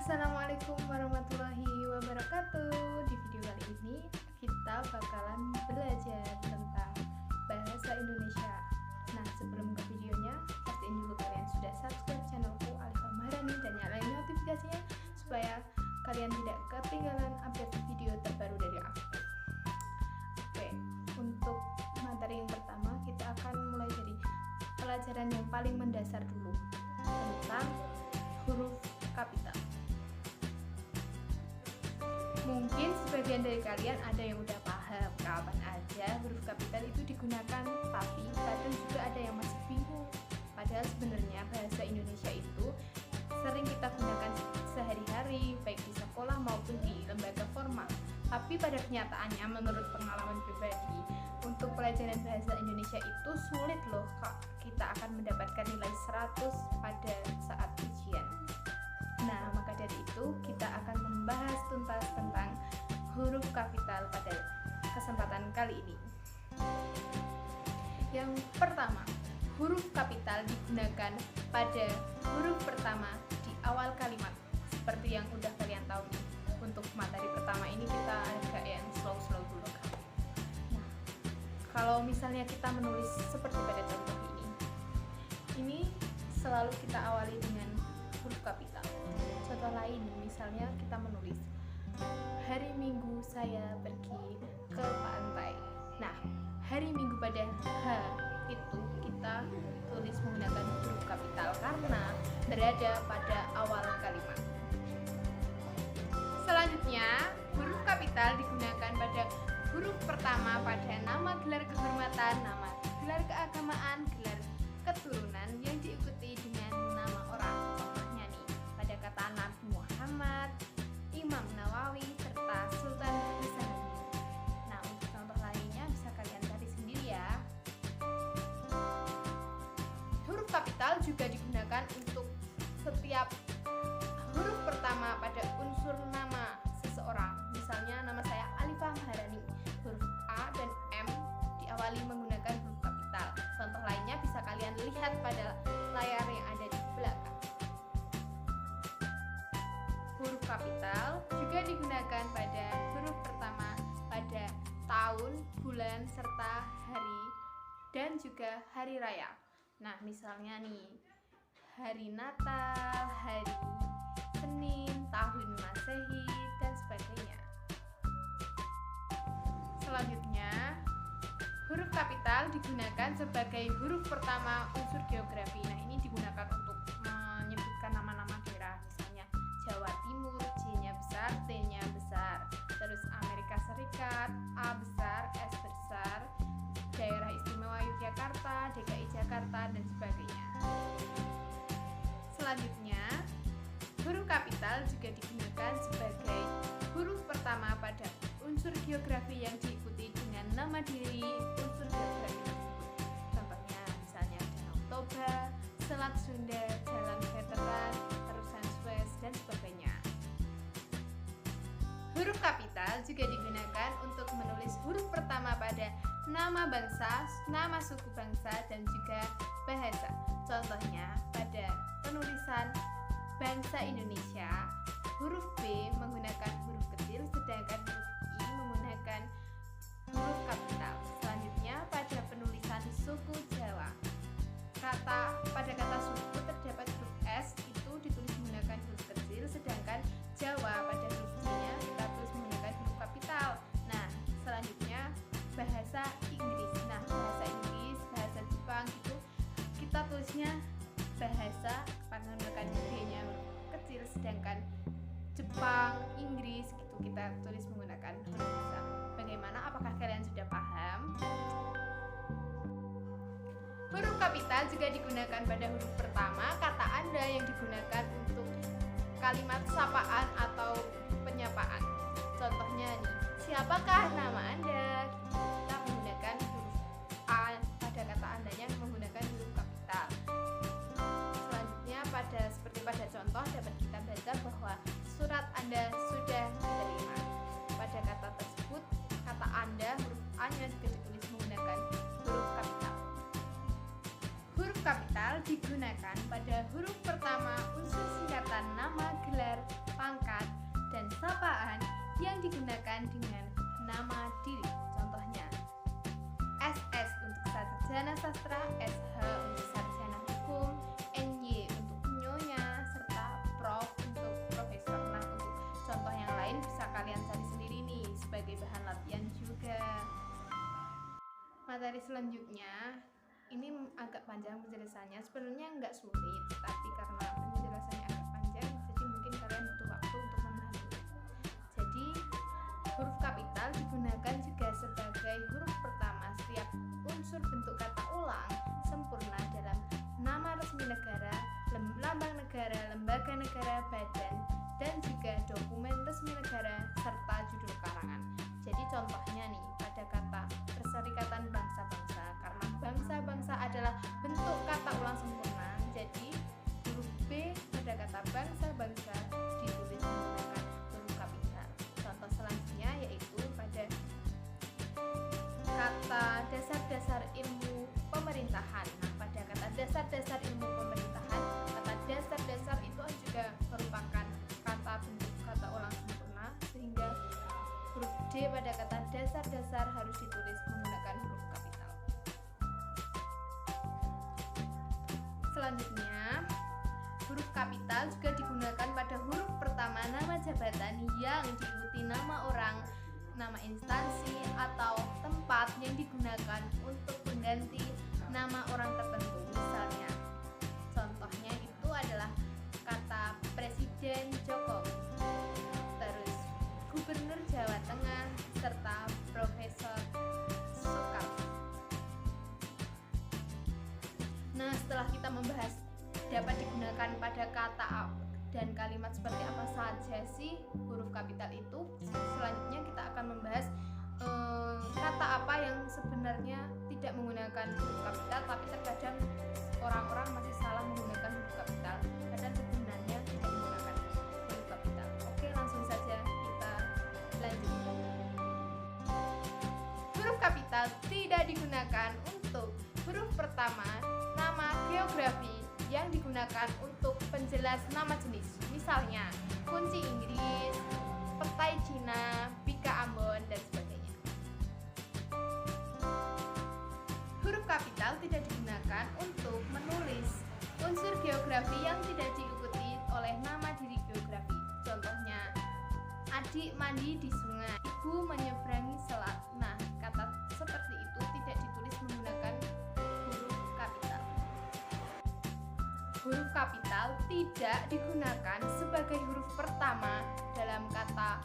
Assalamualaikum warahmatullahi wabarakatuh. Di video kali ini kita bakalan belajar tentang bahasa Indonesia. Nah, sebelum ke videonya, pastiin dulu kalian sudah subscribe channelku Alifa Maharani dan nyalain notifikasinya supaya kalian tidak ketinggalan update video terbaru dari aku. Oke, untuk materi yang pertama kita akan mulai dari pelajaran yang paling mendasar dulu tentang huruf kapital. Mungkin sebagian dari kalian ada yang udah paham kapan aja huruf kapital itu digunakan, tapi kadang juga ada yang masih bingung. Padahal sebenarnya bahasa Indonesia itu sering kita gunakan sehari-hari, baik di sekolah maupun di lembaga formal. Tapi pada kenyataannya, menurut pengalaman pribadi, untuk pelajaran bahasa Indonesia itu sulit loh, Kak. Kita akan mendapatkan nilai 100 pada saat ujian. Nah, maka dari itu kita akan membahas tuntas tentang huruf kapital pada kesempatan kali ini. Yang pertama, huruf kapital digunakan pada huruf pertama di awal kalimat. Seperti yang udah kalian tahu nih, untuk materi pertama ini kita agak yang slow-slow dulu kan. Nah, kalau misalnya kita menulis seperti pada contoh ini selalu kita awali dengan huruf kapital. Contoh lain, misalnya kita menulis hari Minggu saya pergi ke pantai. Nah, hari Minggu pada H itu kita tulis menggunakan huruf kapital karena berada pada awal kalimat. Selanjutnya, huruf kapital digunakan pada huruf pertama pada nama gelar kehormatan, nama gelar keagamaan, gelar keturunan yang diikuti dengan nama orang. Contohnya nih, pada kata Nabi Muhammad, Imam Nawawi, serta Sultan Hasan. Nah, untuk contoh lainnya bisa kalian cari sendiri ya. Huruf kapital juga digunakan untuk setiap huruf pertama pada unsur nama seseorang. Misalnya nama saya Alifa Maharani, huruf A dan M diawali menggunakan huruf kapital. Contoh lainnya bisa kalian lihat pada layar yang ada di belakang. Huruf kapital juga digunakan pada huruf pertama pada tahun, bulan, serta hari dan juga hari raya. Nah, misalnya nih, hari Natal, hari Senin, tahun Masehi, dan sebagainya. Selanjutnya, huruf kapital digunakan sebagai huruf pertama unsur geografi. Nah, ini digunakan untuk menyebutkan nama-nama daerah, misalnya Jawa Timur, J-nya besar, T-nya besar. Terus Amerika Serikat, A besar, S besar. Daerah Istimewa Yogyakarta, DKI Jakarta, dan sebagainya. Selanjutnya, huruf kapital juga digunakan sebagai huruf pertama pada unsur geografi yang diikuti dengan nama diri unsur geografi tersebut. Contohnya misalnya Danau Toba, Selat Sunda, Jalan Veteran, Terusan Suez, dan sebagainya. Huruf kapital juga digunakan untuk menulis huruf pertama pada nama bangsa, nama suku bangsa, dan juga bahasa. Contohnya pada penulisan bangsa Indonesia, huruf B menggunakan huruf kecil, sedangkan huruf I menggunakan huruf kapital. Selanjutnya pada penulisan suku Jawa, pada kata suku terdapat huruf S itu ditulis menggunakan huruf kecil, sedangkan Jawa pada huruf J-nya kita tulis menggunakan huruf kapital. Nah, selanjutnya bahasa Inggris. Nah, bahasa Inggris, bahasa Jepang itu kita tulisnya bahasa menggunakan D-nya kecil, sedangkan Jepang, Inggris gitu kita tulis menggunakan huruf besar. Bagaimana? Apakah kalian sudah paham? Huruf kapital juga digunakan pada huruf pertama kata Anda yang digunakan untuk kalimat sapaan atau penyapaan. Contohnya nih, siapakah nama Anda? Kita menggunakan huruf A pada kata Anda yang menggunakan huruf kapital. Selanjutnya seperti pada contoh dapat kita baca bahwa surat Anda sudah diterima. Pada kata tersebut, kata Anda huruf A-nya juga ditulis menggunakan huruf kapital. Huruf kapital digunakan pada huruf pertama unsur singkatan nama, gelar, sastra, SH untuk sarjana hukum, NY untuk nyonya, serta Prof untuk profesor. Nah, untuk contoh yang lain bisa kalian cari sendiri nih sebagai bahan latihan juga. Materi selanjutnya ini agak panjang penjelasannya, sebenarnya nggak sulit, tapi karena penjelasannya agak panjang jadi mungkin kalian butuh waktu untuk memahaminya. Jadi huruf kapital digunakan juga sebagai huruf pertama setiap unsur bentuk kata ulang sempurna dalam nama resmi negara, lambang negara, lembaga negara, badan, dan juga dokumen resmi negara serta judul karangan. Jadi contohnya nih pada kata Perserikatan Bangsa-Bangsa, karena bangsa-bangsa adalah bentuk kata ulang sempurna, jadi huruf B pada kata bangsa-bangsa ditulis menggunakan huruf kapital. Contoh selanjutnya yaitu pada kata dasar-dasar ilmu pemerintahan. Nah, pada kata dasar-dasar ilmu pemerintahan, kata dasar-dasar itu juga merupakan kata bentuk kata ulang sempurna, sehingga huruf D pada kata dasar-dasar harus ditulis menggunakan huruf kapital. Selanjutnya, huruf kapital juga digunakan pada huruf pertama nama jabatan yang diikuti nama orang, nama instansi atau tempat yang digunakan untuk mengganti nama orang tertentu. Misalnya, contohnya itu adalah kata Presiden Jokowi, terus Gubernur Jawa Tengah, serta Profesor Soekarno. Nah, setelah kita membahas dapat digunakan pada kata dan kalimat seperti apa saja sih huruf kapital itu, selanjutnya kita akan membahas kata apa yang sebenarnya tidak menggunakan huruf kapital, tapi terkadang orang-orang masih salah menggunakan huruf kapital, padahal sebenarnya tidak menggunakan huruf kapital. Oke, langsung saja kita lanjut. Huruf kapital tidak digunakan untuk huruf pertama nama geografi yang digunakan untuk penjelas nama jenis, misalnya kunci Inggris, petai Cina, Bika Ambon, dan sebagainya. Huruf kapital tidak digunakan untuk menulis unsur geografi yang tidak diikuti oleh nama diri geografi. Contohnya, adik mandi di sungai, ibu menyeberangi selat. Nah, kata seperti itu tidak ditulis menggunakan huruf kapital. Huruf kapital tidak digunakan sebagai huruf pertama dalam kata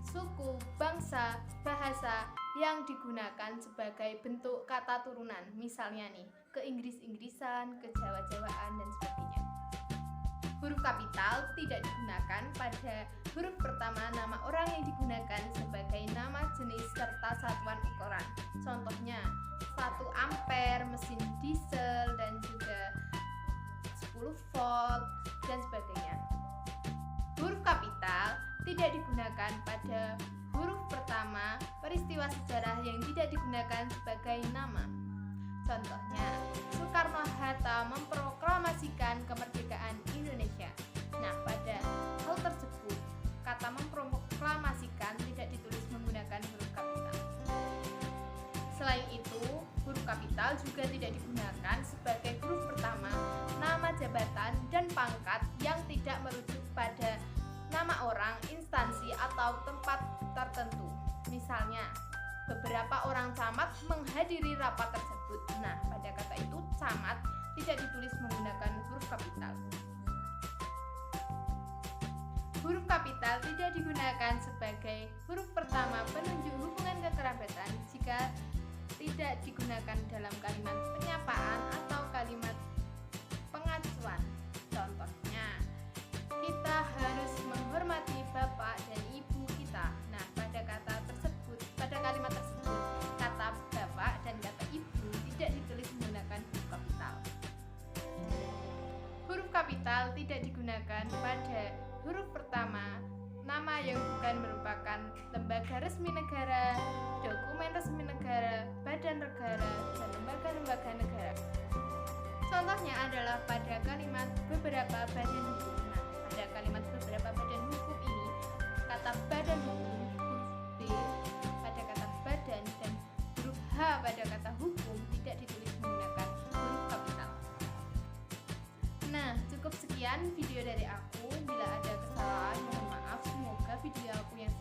suku, bangsa, bahasa yang digunakan sebagai bentuk kata turunan. Misalnya nih, ke Inggris-Inggrisan, ke Jawa-Jawaan, dan sebagainya. Huruf kapital tidak digunakan pada huruf pertama nama orang yang digunakan sebagai nama jenis serta satuan ukuran. Contohnya 1 ampere, mesin diesel, dan juga 10 volt, dan sebagainya. Huruf kapital tidak digunakan pada huruf pertama peristiwa sejarah yang tidak digunakan sebagai nama. Contohnya, Soekarno-Hatta memproklamasikan kemerdekaan Indonesia. Nah, pada hal tersebut, kata memproklamasikan tidak ditulis menggunakan huruf kapital. Selain itu, huruf kapital juga tidak digunakan sebagai huruf pertama nama jabatan dan pangkat yang tidak merujuk pada nama orang, instansi, atau tempat tertentu. Misalnya, beberapa orang camat menghadiri rapat tersebut. Nah, pada kata itu camat tidak ditulis menggunakan huruf kapital. Huruf kapital tidak digunakan sebagai huruf pertama penunjuk hubungan kekerabatan jika tidak digunakan dalam kalimat penyapaan atau kalimat pengacuan. Contohnya, kita harus menghormati bapak dan ibu kita. Nah, pada kalimat tersebut, kata bapak dan kata ibu tidak ditulis menggunakan huruf kapital. Huruf kapital tidak digunakan pada huruf pertama nama yang bukan merupakan lembaga resmi negara, dokumen resmi negara, badan negara, dan lembaga-lembaga negara. Contohnya adalah pada kalimat beberapa badan hukum. Nah, pada kalimat beberapa badan hukum ini, kata badan hukum, huruf B pada kata badan, dan huruf H pada kata hukum tidak ditulis menggunakan Sekian video dari aku. Bila ada kesalahan, mohon maaf. Semoga video aku yang